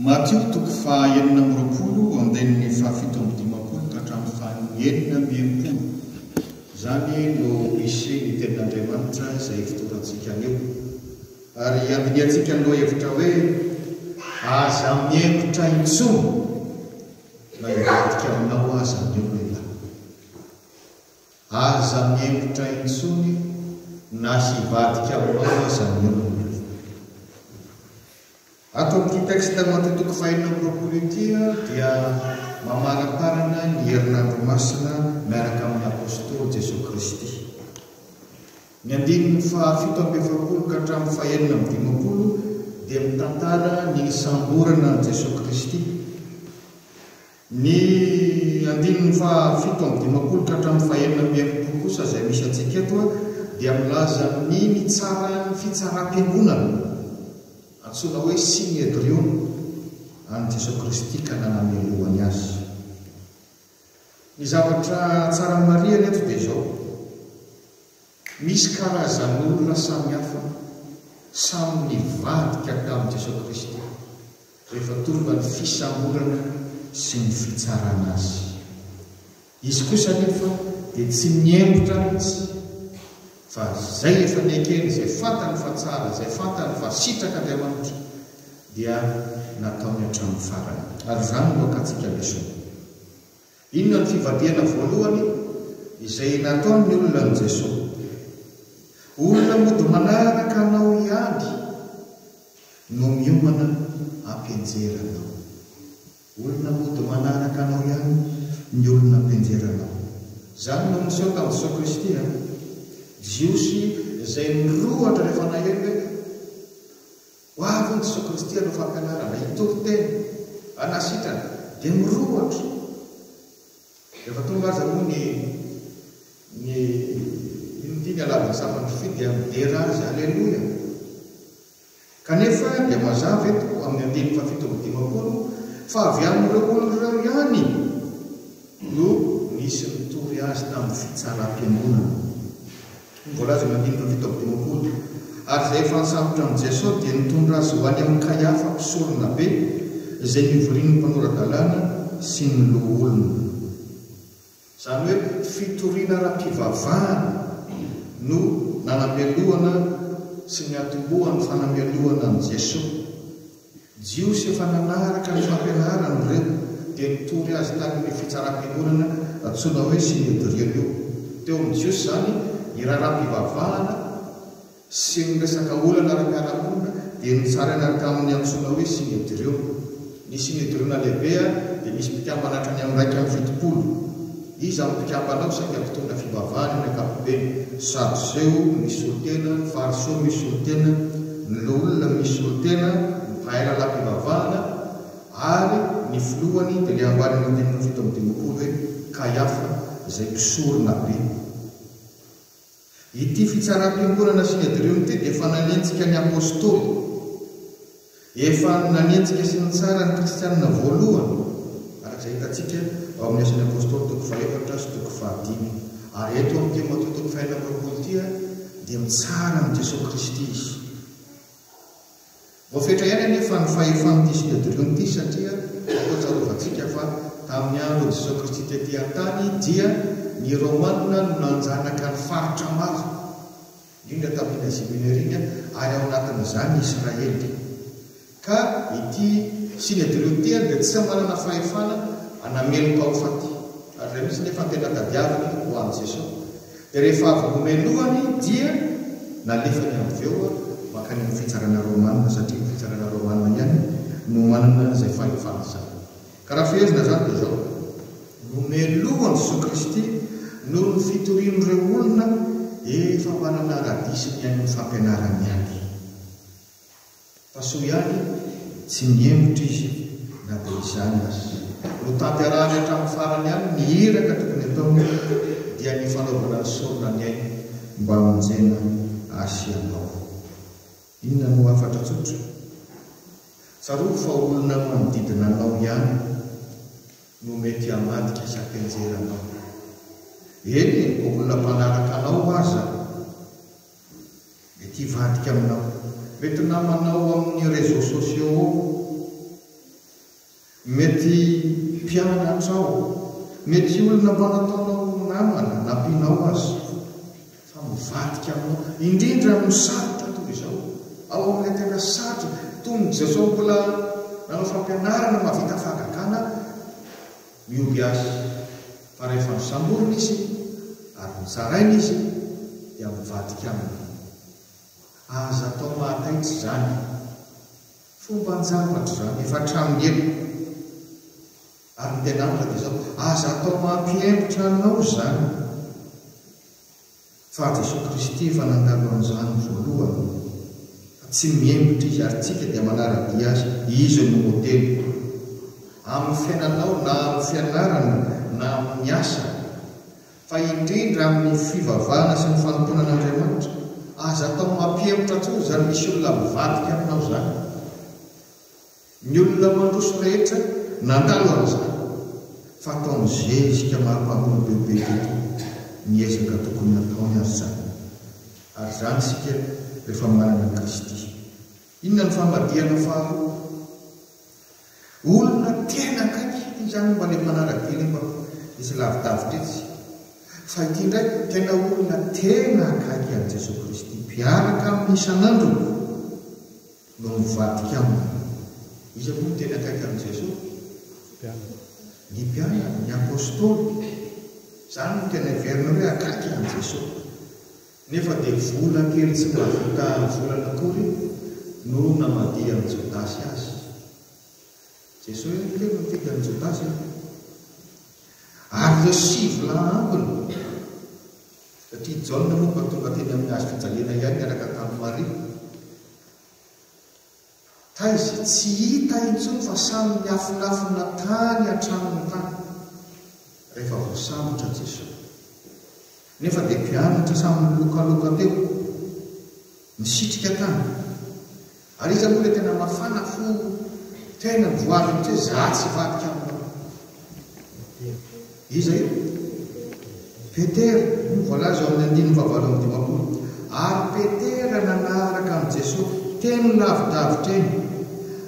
Matio toko fahaenina amby roapolo andenin'ny fahafito amby dimampolo ka hatramin'ny fahaenina amby enimpolo. Zany no misy ny tenin'Andriamanitra izay fotoantsika anio. Ary andiniantsika aloha hevitra hoe aza miembotra intsony na hivadika aminao aza ny olona. Aza miembotra intsony na hivadika aminao aza ny olona. Ato amin'ity texte Mateo toko fahaenina amby roapolo ity dia mamaraparana ny herinandro masina miaraka amin'ny apôstôly Jesosy Kristy. Ny andininy fahafito amby efapolo ka hatramin'ny fahaenina amby dimampolo dia mitantara ny samborana Jesosy Kristy. Ny andininy fahafito amby dimampolo ka hatramin'ny fahaenina amby enimpolo kosa izay misy antsika eto dia milaza ny mitsara ny fitsaram-piangonana antsoina hoe Synedrion any Jesosy Kristy ka nanamelohany azy. Ny zavatra tsara marihana eto dia izao: misy karazan'olona samihafa samy nivadika tamin'i Jesosy Kristy rehefa tonga ny fisamborana sy ny fitsarana azy. Izy kosa nefa dia tsy niembotra mihitsy, fa zay efa niekeny izay fantany fa tsara, izay fantany fa sitraka Andriamanitra dia nataony hatramin'ny farany. Ary izany no akatsika lesoa. Inona ny fivadiana voalohany izay nataon'ny olona ny Jesosy? Olona mody manaraka anao ihany no miomana ampianjeranao. Olona mody manaraka anao ihany ny olona ampianjeranao. Izany no miseho tamin'i Jesosy Kristy. Jiosy izay nirohatra rehefa naheno hoe ho avy ny Jesosy Kristy hanao fampianarana, hitovy tena, anasitrana, dia mirohatra. Rehefa tonga aza moa ny indiny alavany safany fidy dia midera azy, aleloia. Kanefa dia mazava eto amin'ny andiny fahafito amby dimampolo fa avy amin'ireo olona ihany no nisy nitory azy tamin'ny fitsaram-piangonana. Voalaza ny andiny fahafito amby dimampolo. Ary izay efa nisambotra amin'i Jesosy dia nitondra azy ho any amin'ny Kayafa mpisorona be izay nivorian'ny mpanorandalàna sy ny loholona. Izany hoe fitoriana ara-pivavahana no nanamelohana sy ny atombohan'ny fanamelohana amin'i Jesosy. Jiosy efa nanaraka ny fampianarana ireo dia nitory azy tamin'ny fitsaram-piangonana antsoina hoe Synedrion io. Teo amin'ny Jiosy izany ny raharaham-pivavahana sy ny resaka olana ara-piarahamonina dia nitsara anaraka amin'ny antsoina hoe Synedrion. Ny Synedrion lehibe dia misy mpikambana hatrany amin'ny 150. Izy amin'ny mpikambanao saika mpitondra fivavahana ny ankapobeny. Sadoseo misy olotena, ny fariseo misy olotena, ny olona misy olotena, ny mpahay lalam-pivavahana, ary ny filohany dia le ambaniny andininy fahafito amby dimampolo hoe Kayafa izay mpisorona be. Ity fitsaram-piangonana Synedrion ity dia efa nanentsika ny apôstôly, efa nanentsika sy ny tsara ny kristianina voalohany. Arak'izay hitantsika ao amin'ny asan'ny apôstôly toko fahaefatra sy toko fahadimy. Ary eto amin'ity Mateo toko fahaenina amby roapolo ity dia mitsara ny Jesosy Kristy izy. Voafetra ihany anefa ny fahefan'ity Synedrion ity satria akoatsarovatsika fa tamin'ny andro Jesosy Kristy tetỳ an-tany dia ny Romanina no nanjanaka ny faritra maro, indrindra tamin'ny Asia Minery ary ao anatin'izany Israely. Ka ity Synedrion ity dia tsy manana fahefana hanamelo-pahofaty, ary ilay misy nefa tena tadiaviny ho an'i Jesosy. Dia rehefa avy nomelohany dia nalefany avy eo makany amin'ny fitsarana Romanina, satria ny fitsarana Romanina ihany no manana izay fahefana izany. Ka raha fehezina izany dia izao: nomelohany Jesosy Kristy noho ny fitorian'ireo olona efa manana radisiny ihany ny fampianarany ihany. Fa soa ihany tsy niembotra izy na dia izany azy. No tanterahany hatramin'ny farany ihany ny iraka tokony ataony dia ny fanaovana ny sorona ny ainy mba hamonjena asianao. Inona no afatra tsotra? Tsaroa fa olona manodidina anao ihany no mety hamadika sy hampianjeranao. Eny, olona mpanaraka anao aza mety hivadika aminao, mety namanao amin'ny réseaux sociaux mety mpianatra ao, mety olona mba nataonao namana nampianao azy fa mivadika aminao indrindra amin'ny sarotra toy izao ao amin'ilay tena sarotra toy Jesosy mbola nanao fampianarana mahavita fahagagana mioby azy fa rehefa misamborona izy ary mitsaraina izy dia mivadika aminy. Aza atao mahataitsy zany fomba njavatra zany efa hatramin'ny elo ary ny tenamina dia zao aza atao mampiembotra anao zany fa Jesosy Kristy fa nangalo an'izany voalohany tsy miembotra izy ary tsika dia manaradia azy izy no modely amin'ny fiainanao na amin'ny fianarana na amin'ny asa fa indrindra amin'ny fivavahana sy ny fanomponana Andriamanitra. Aza atao mampiembotra tsoa zany misy olona mivadika aminao zany, ny olona mandroso rehetra nandalo an'izany fa ataony zezika mahampamony bebe teto miezaka tokony nataony azy zany. Ary zany sika rehefa manana Kristy. Inona ny famadiana faharoa? Olona tena kaiky izany mba le manaradia mba isy lavidavitra etsy fa ity indray tena olona tena akaiky an' Jesosy Kristy mpiaraka amin'ny isan'andro no mivadika aminy. Iza moa tena akaiky an' Jesosy? Ny mpianatra, ny apôstôly, zany no tena iverina hoe akaiky an' Jesosy. Nefa dia vola kely tsy mahavita volana akory no namadia an' Jodasy azy. Jesosy kely miteka an' Jodasy ary le sivy ambiny satria Jaona moa mba tonga teny amin'ny azo fijaliana ihany miaraka tamin'ny Maria. Taizy tsy hita intsony fa samy miafinafina tany an-tranony tany rehefa voasambotra Jesosy. Nefa dia mpianatra samy milokaloka teo misitrika tany. Ary iza moa le tena mafana fo tena mivoavy mitsy hoe za tsy vadika aminao. Iza io? Petera, voalaza ao amin'ny 9:25. Ary Petera nanaraka amin'ny Jesosy teny lavidavitra eny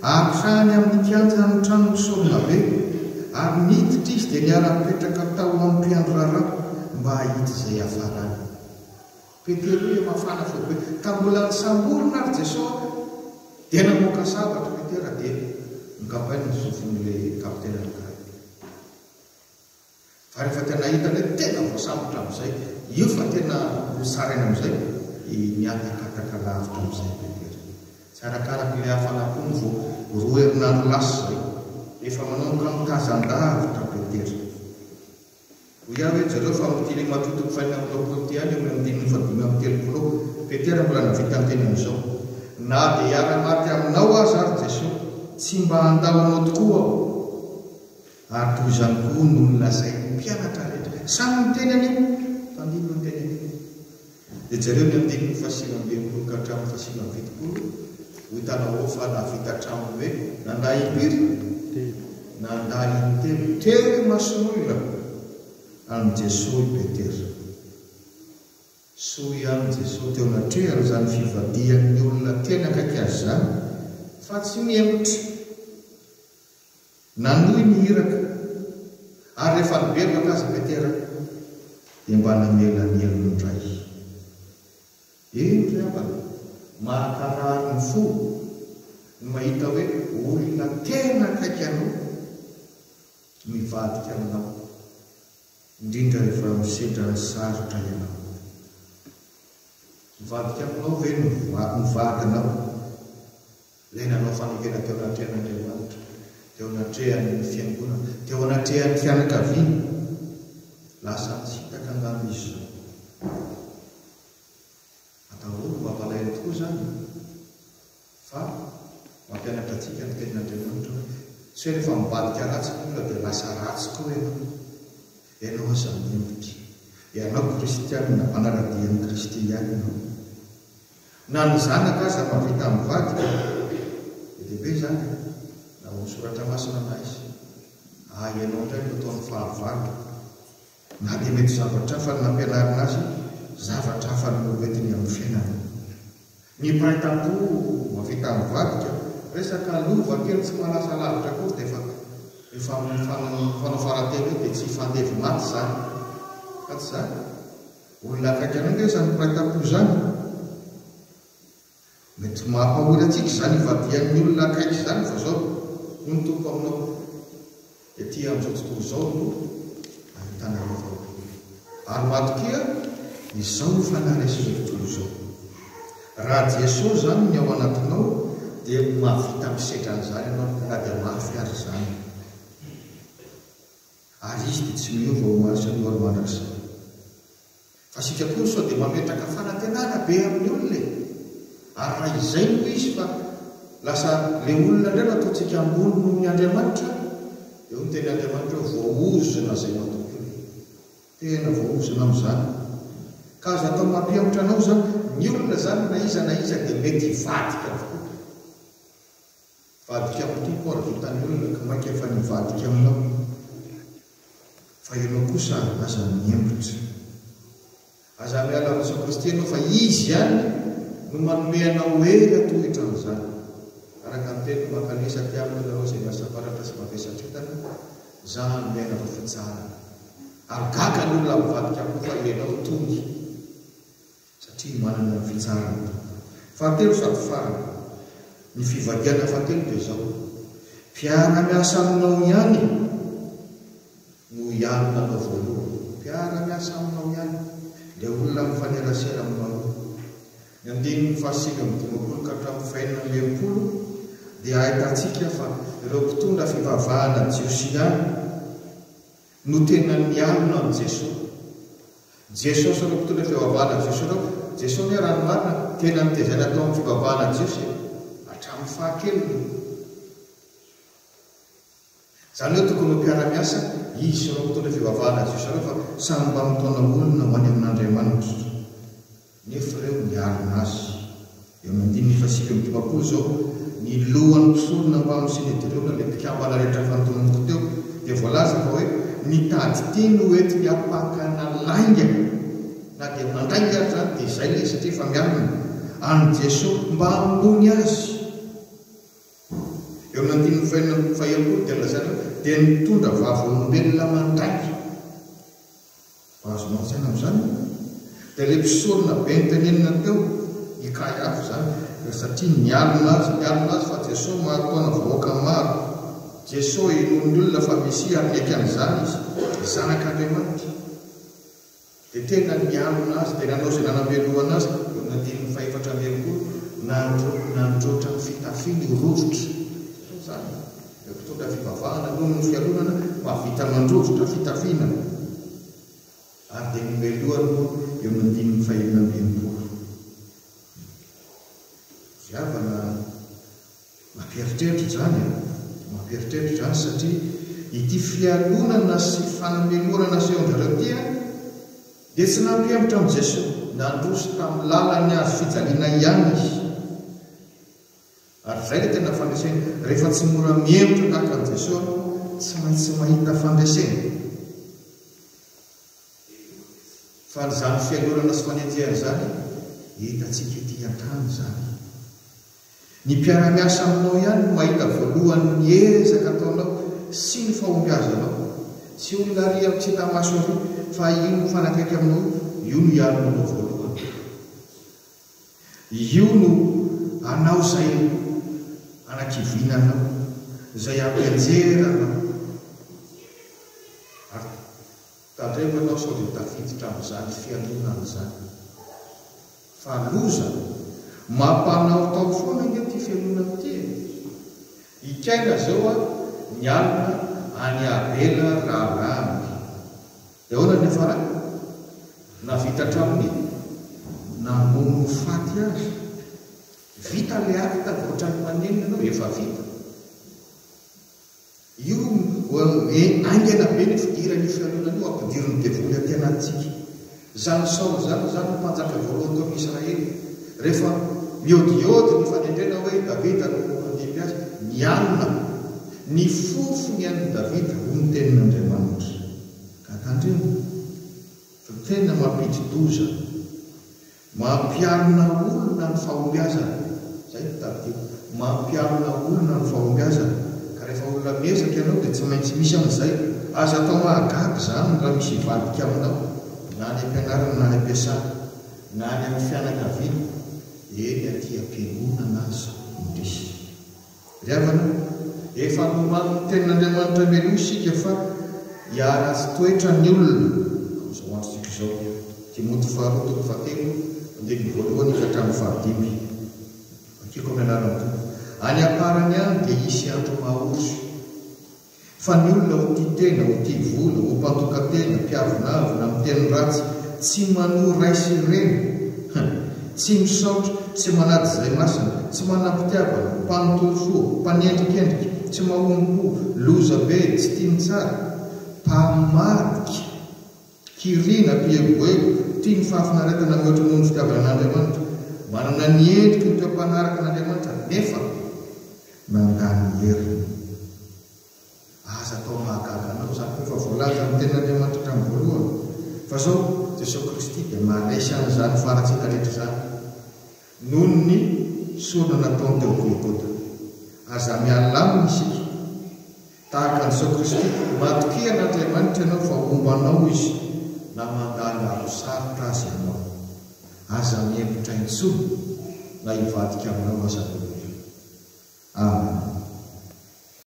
ary trany amin'ny kianja ny trano misorona be ary niditra izy dia niara-mipetraka tao amin'ny mpiandro raharaha mba hahita izay hafarany. Petera io mafana fo be ka mbola nisamborona ary Jesosy dia namoaka sabatra Petera dia nikapainy ny sofin'ilay kapitena anankiray. Fa rehefa tena hitany tena voasambotra amin'izay, io fa tena saraina amin'izay miatakataka lavitra amin'izay Petera. Tsy arakaraka ilay hafanam-pony vao roa herinandro lasa izay efa manomboka mitazan-davitra Petera. Ho iaho hoe zareo fa mitily matotoko faina amin'ny lopolo ty any amin'ny 5:30. Petera mbola navita ny teny amin'izao. Na dia hiara-maty aminao azy ary Jesosy tsy mba handaonao tokoa aho. Ary toy izany koa no nolazay mpianatra rehetra samy miteny an'io fa nino ny teny an'io. Dia jareo ny amin'ny 5:20 ka hatramin'ny 5:20 ho hitanao fa navita hatramin'ny hoe nanday impiry nanday intelo telo mason'olona amin'ny Jesosy Petera. Soa ihany Jesosy teo natrehany zany fivadian'ny olona tena akaiky azy zany fa tsy miembotra nanohy mihiraka ary rehefa nibebaka azy Petera dia mba namela ny elony indray. Eny ry mahakarary ny fo ny mahita hoe olona tena akaiky anao mivadika aminao indrindra rehefa misedra ny sarotra ianao. Mivadika aminao ve mivadanao ilay nanao fanekena teo anatrehan'Andriamanitra, teo anatrehan'ny fiangonana, teo anatrehan'ny fianakaviana, lasa mitsitaka angano izy. Atahoany mampalahelo tokoa zany fa mampianatra antsika ny tenin'Andriamanitra hoe tsy hoe rehefa mivadika ratsy olona dia lasa ratsy koa ianao aza miembotra. Ianao kristianina manaradian'ny Kristy ihany ianao. Na ny zanaka aza mavita mivadika dehibe zany na misoratra masina na izy ianao indray no ataon'ny fahavalo na dia mety zavatra hafa ny nampianarina azy zavatra hafa no metiny amin'ny fiainana. Ny mpiray-tampo mavita mivadika resaka lova kely tsy malasa lavitra koa dia fa rehefa fanafaratelo dia tsy fandevy maty zany fa tsy zany olona akaiky anao nge zany piraitam-po zany mety mahampahory atsika zany ivadian'ny olona akaiky zany fa zao no tompo aminao dia ty amin'izao tontolo zao no ahitana zao ary matokia izao fanaresy tontolo zao raha Jesosy zany ny ao anatinao dia mahavita misedra an'izany ianao na dia mafy ary zany ary izy dia tsy miova ho masany aro mandrakizay fa sika koa sao dia mametraka fanantenana be amin'ny olona ary raha izay no izy fa lasa le olona indray no ataontsika ambony noho ny Andriamanitra eo ny teny Andriamanitra voaozona zay matoky tena voaozona amin'izany ka azo atao mampiamotra anao zany ny olona zany na iza dia mety hivadika avokoa vadika amin'ny tompo ary vitan'ny olona ka mainka efa nivadika aminao fa ianao kosa aza miembotra aza miala amin'ny Jesosy Kristy ianao fa izy ihany no manome anao hery atohitra amin'izany araka ny teny makanisa ty aminy nareo zay miasa paratra sy mavesatritana za miaina fa fitsarana ary gaga ny olona mivadika koa fa ianao tongy satria manana ny fitsarana fahatelo sady farana ny fivadiana fahatelo dia zao mpiara-miasa aminao ihany no ianona anao voalohany mpiara-miasa aminao ihany le olona mifanerasera aminao ny andininy fahasika midimampolo ka hatramin'ny fahenina ambinipolo dia ahitantsika fa ireo mpitondra fivavahana jiosiany no tena nianona amin'ny Jesosy ireo mpitondra fivavahana Jesosy ireo Jesosy ny raha marina tena nitezana atao amin'ny fivavahana Jesosy hatramin'ny fahakeliny zany hoe tokony ho mpiara-miasa izy ireo mpitondra fivavahana Jesosy ireo fa samy mba mitona olona ho any amin'Andriamanitra nefa ireo niarina azy eo mandininy fasika midimampolo zao ny lohan'ny mpisorona mba amin'ny sinedirona le mpikambana rehetra fantononoko teo dia voalaza fa hoe nitady teny hoety ny apakana lainga na dia mandrainga ary zany dia izay le satria fa miarina any Jesosy mba ambony azy eo mandininy fahimpolo dia lazana dia nitondra vavolombelona mandrainga azonao zaina amin'izany dia le mpisorona be nytenenina teo ikay afo zany satria nialina azy fa Jesosy mahatoana vahoaka maro Jesosy nohon'ny olona fa misy ary meky an'izany izy zanak'Andriamanitra dia tena nialina azy dia nanao zay nanambelohana azy eo nandininy faefatra ambinipolo nandroatra ny fitafiany rovitra zany eo mpitondra fivavahana noho ny fialonana mahavita mandrovitra fitafiana ary dia nimelohany moa eo nandininy fahenina ambinipolo viavana mampieritreritra zany satria ity fialonana sy fanamelorana sy eo andrareo tia dia tsy nampiamotra amin'ny Jesosy nandroso tamin'ny lalany azy fijaliana ihany izy ary zay le tena fandresena rehefa tsy mora miemotra tahaka an' Jesosy tsy maintsy mahita fandresena fa zany fialonana sy fanenjehana zany hitatsika ety an-trano zany ny mpiara-miasa aminao ihany no mahita voalohany ny ezaka ataonao sy ny fahombiazanao tsy olona ry amin'ny tsy tamaso ary fa io mifanakaiky aminao io no ialonanao voalohany io no anao zay anakivinanao zay ampianjeranao ary tandremo anao sao dia tafiditra amin'izany fialonan'izany fa loza mampanao tao foana nge ty fialonana ty ikaina zao a nialina any Abela Raharaby dia ahoana nefa raha navita hatraminy namono faty azy vita le akta ohatrany manenina anao efa vita io aingana be ny fidirany fialonana io ampidiriny devoly aty anatytsika zany Saoly zany mpanjaka voalohany tao amin'ny Israely rehefa miodiody ny fanendrena hoe Davida no mandimby azy nialina ny fofony an'ny Davida ho ny tenin'Andriamanitra ka tandremo fa tena mampidi-doza mampiarina olona ny fahombiazana zay tavy mampiarina olona ny fahombiazana ka rehefa olona mesaka ianao dia tsy maintsy misy amin'izay. Aza atao mahagaga izany raha misy hivadika aminao, na any am-pianarana na any am-piasana na any amin'ny fianakaviana. Eny aty am-piangonana aza indrisy. Ry havana, efa noman'ny tenin'Andriamanitra melo isika fa hiara-azy toetra ny olona. Amin'izao andro tsika izao, Timoty 2:1 andiny voalohany ka hatramin'ny 5. Akeko amin'ny anarana toy. Any aparany any dia hisy andro mahory. Fa ny olona ho tia tena, ho tia vola, ho mpantoka-tena, mpiavonavina, miteny ratsy, tsy manohy raisy ireny, tsy misaotra, tsy manady izay masina, tsy manam-pitiavana, mpanontolo fo, mpanendrikendrika, tsy mahompo, loza be, tsy tiany tsara, mpamadika, kiriana, mpieboebo, tia ny fahafinaretana mihoatra noho ny fitiavana an'Andriamanitra, manana ny endriky ny toem-panaraka an'Andriamanitra, nefa mandany heriny. Aza atao mahagaga anao zany koa, fa voalaza amin'ny tenin'Andriamanitra hatramin'ny voalohany. Fa zao Jesosy Kristy dia mahalesa an'izany farantsika rehetra zany noho ny soana nataony teo Golgota. Aza mialamina isika tahaka an'izao Kristy, matokia an'Andriamanitra ianao fa ombanao izy na mandala sarotra azy ianao. Aza miembotra intsony na hivadika aminao aza. Amen.